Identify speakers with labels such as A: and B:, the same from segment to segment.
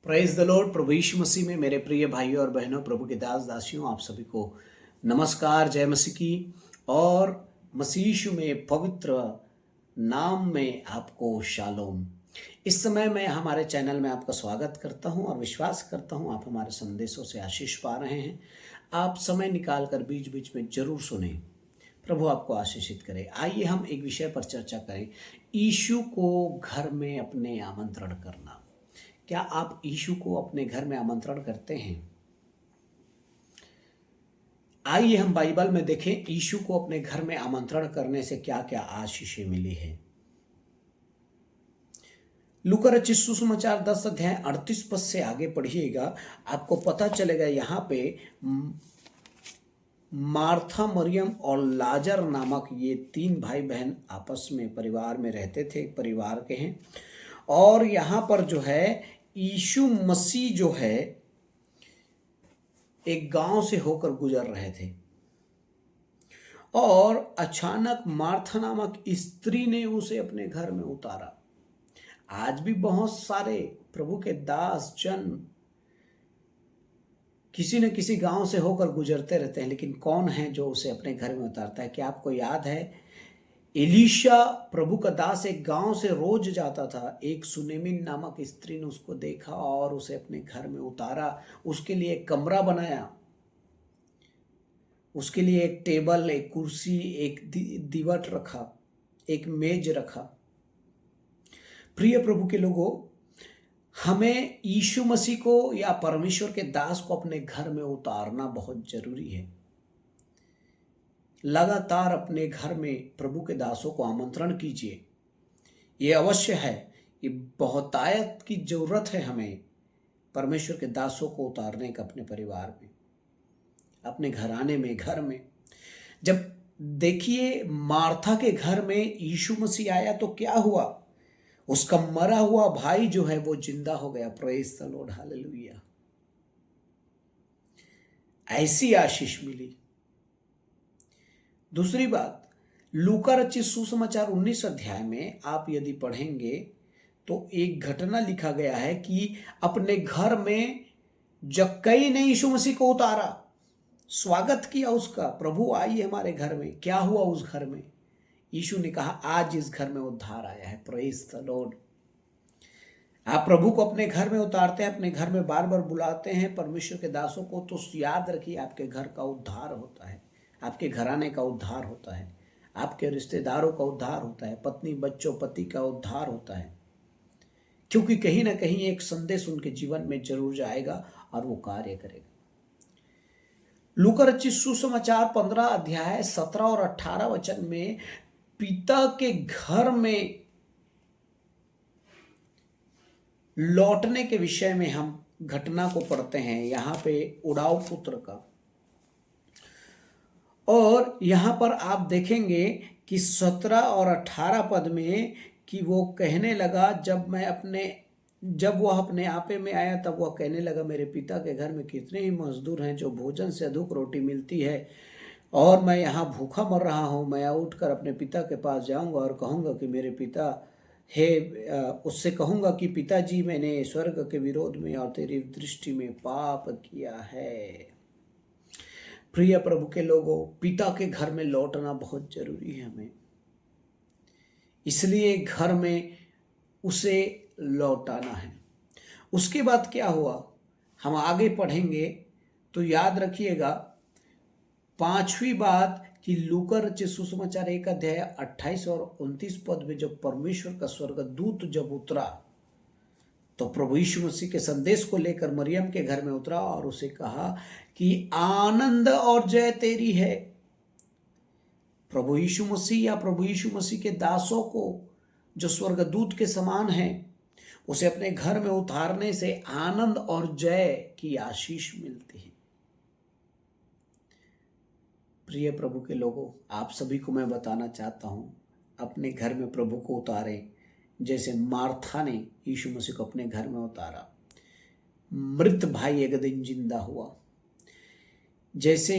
A: Praise the Lord. प्रभु यीशु मसीह में मेरे प्रिय भाइयों और बहनों, प्रभु के दास दासियों, आप सभी को नमस्कार, जय मसीह की। और मसीह यीशु में पवित्र नाम में आपको शालोम। इस समय मैं हमारे चैनल में आपका स्वागत करता हूं और विश्वास करता हूं आप हमारे संदेशों से आशीष पा रहे हैं। आप समय निकाल कर बीच बीच में जरूर सुने। प्रभु आपको आशीषित करे। आइए हम एक विषय पर चर्चा करें, यीशु को घर में अपने आमंत्रण करना। क्या आप यीशु को अपने घर में आमंत्रण करते हैं? आइए हम बाइबल में देखें यीशु को अपने घर में आमंत्रण करने से क्या क्या आशीषें मिली है। लूका रचित सुसमाचार 10 अध्याय 38 पद से आगे पढ़िएगा, आपको पता चलेगा। यहाँ पे मार्था, मरियम और लाजर नामक ये 3 भाई बहन आपस में परिवार में रहते थे, परिवार के हैं। और यहाँ पर जो है यीशु मसीह जो है एक गांव से होकर गुजर रहे थे और अचानक मार्था नामक स्त्री ने उसे अपने घर में उतारा। आज भी बहुत सारे प्रभु के दास जन किसी न किसी गांव से होकर गुजरते रहते हैं, लेकिन कौन है जो उसे अपने घर में उतारता है? क्या आपको याद है एलीशा प्रभु का दास एक गांव से रोज जाता था। एक सुनेमिन नामक स्त्री ने उसको देखा और उसे अपने घर में उतारा। उसके लिए एक कमरा बनाया, उसके लिए एक टेबल, एक कुर्सी, एक दीवट रखा, एक मेज रखा। प्रिय प्रभु के लोगों, हमें यीशु मसीह को या परमेश्वर के दास को अपने घर में उतारना बहुत जरूरी है। लगातार अपने घर में प्रभु के दासों को आमंत्रण कीजिए। ये अवश्य है, ये बहुतायत की जरूरत है हमें परमेश्वर के दासों को उतारने का अपने परिवार में, अपने घराने में, घर में। जब देखिए मार्था के घर में यीशु मसीह आया तो क्या हुआ? उसका मरा हुआ भाई जो है वो जिंदा हो गया। Praise the Lord, hallelujah. ऐसी आशीष मिली। दूसरी बात, लूका रचित सुसमाचार 19 अध्याय में आप यदि पढ़ेंगे तो एक घटना लिखा गया है कि अपने घर में जक्कई ने यीशु मसीह को उतारा, स्वागत किया उसका। प्रभु आइए हमारे घर में। क्या हुआ उस घर में? यीशु ने कहा आज इस घर में उद्धार आया है। Praise the Lord. आप प्रभु को अपने घर में उतारते हैं, अपने घर में बार बार बुलाते हैं परमेश्वर के दासों को, तो याद रखिए आपके घर का उद्धार होता है, आपके घराने का उद्धार होता है, आपके रिश्तेदारों का उद्धार होता है, पत्नी बच्चों पति का उद्धार होता है। क्योंकि कहीं ना कहीं एक संदेश उनके जीवन में जरूर जाएगा और वो कार्य करेगा। लूका रचित सुसमाचार 15 अध्याय 17 और 18 वचन में पिता के घर में लौटने के विषय में हम घटना को पढ़ते हैं। यहाँ पे उड़ाऊ पुत्र का, और यहाँ पर आप देखेंगे कि 17 और 18 पद में कि वो कहने लगा, जब वह अपने आपे में आया तब वह कहने लगा, मेरे पिता के घर में कितने ही मजदूर हैं जो भोजन से अधिक रोटी मिलती है और मैं यहाँ भूखा मर रहा हूँ। मैं उठकर अपने पिता के पास जाऊँगा और कहूँगा कि मेरे पिता उससे कहूँगा कि पिताजी, मैंने स्वर्ग के विरोध में और तेरी दृष्टि में पाप किया है। प्रिय प्रभु के लोगों, पिता के घर में लौटना बहुत जरूरी है हमें, इसलिए घर में उसे लौटाना है। उसके बाद क्या हुआ हम आगे पढ़ेंगे तो याद रखिएगा। 5वीं बात कि लूका रचित सुसमाचार 1 अध्याय 28 और 29 पद में जब परमेश्वर का स्वर्गदूत जब उतरा तो प्रभु यीशु मसीह के संदेश को लेकर मरियम के घर में उतरा और उसे कहा कि आनंद और जय तेरी है। प्रभु यीशु मसीह या प्रभु यीशु मसीह के दासों को जो स्वर्गदूत के समान हैं, उसे अपने घर में उतारने से आनंद और जय की आशीष मिलती है। प्रिय प्रभु के लोगों, आप सभी को मैं बताना चाहता हूं, अपने घर में प्रभु को उतारें, जैसे मार्था ने यीशु मसीह को अपने घर में उतारा। मृत भाई एक दिन जिंदा हुआ। जैसे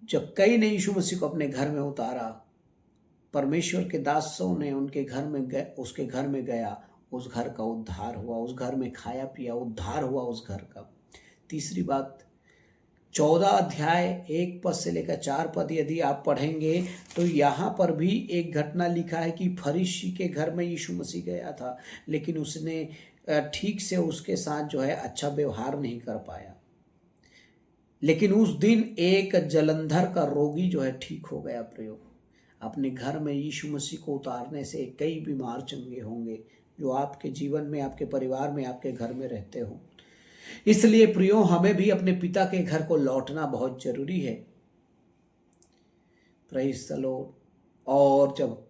A: जक्कई ने यीशु मसीह को अपने घर में उतारा, परमेश्वर के दासों ने उसके घर में गया, उस घर का उद्धार हुआ, उस घर में खाया पिया उद्धार हुआ उस घर का। तीसरी बात, 14 अध्याय 1 पद से लेकर 4 पद यदि आप पढ़ेंगे तो यहाँ पर भी एक घटना लिखा है कि फरीसी के घर में यीशु मसीह गया था, लेकिन उसने ठीक से उसके साथ जो है अच्छा व्यवहार नहीं कर पाया। लेकिन उस दिन एक जलंधर का रोगी जो है ठीक हो गया। प्रयोग, अपने घर में यीशु मसीह को उतारने से कई बीमार चंगे होंगे जो आपके जीवन में, आपके परिवार में, आपके घर में रहते हो। इसलिए प्रियो, हमें भी अपने पिता के घर को लौटना बहुत जरूरी है। Praise the Lord. और जब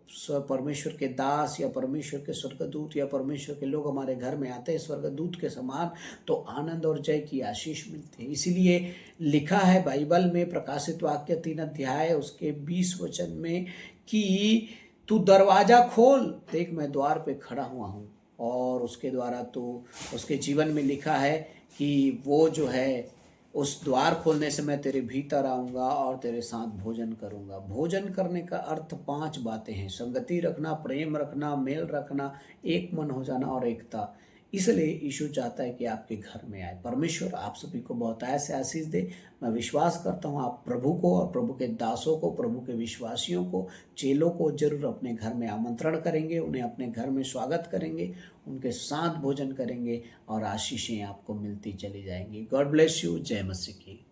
A: परमेश्वर के दास या परमेश्वर के स्वर्गदूत या परमेश्वर के लोग हमारे घर में आते हैं स्वर्गदूत के समान, तो आनंद और जय की आशीष मिलती है। इसीलिए लिखा है बाइबल में, प्रकाशित वाक्य 3 अध्याय उसके 20 वचन में कि तू दरवाजा खोल, देख मैं द्वार पे खड़ा हुआ हूँ। और उसके द्वारा तो उसके जीवन में लिखा है कि वो जो है उस द्वार खोलने से मैं तेरे भीतर आऊँगा और तेरे साथ भोजन करूँगा। भोजन करने का अर्थ 5 बातें हैं: संगति रखना, प्रेम रखना, मेल रखना, एक मन हो जाना और एकता। इसलिए यीशु चाहता है कि आपके घर में आए। परमेश्वर आप सभी को बहुत ऐसे आशीष दे। मैं विश्वास करता हूँ आप प्रभु को और प्रभु के दासों को, प्रभु के विश्वासियों को, चेलों को जरूर अपने घर में आमंत्रण करेंगे, उन्हें अपने घर में स्वागत करेंगे, उनके साथ भोजन करेंगे और आशीषें आपको मिलती चली जाएंगी। God bless you. जय मसीह की।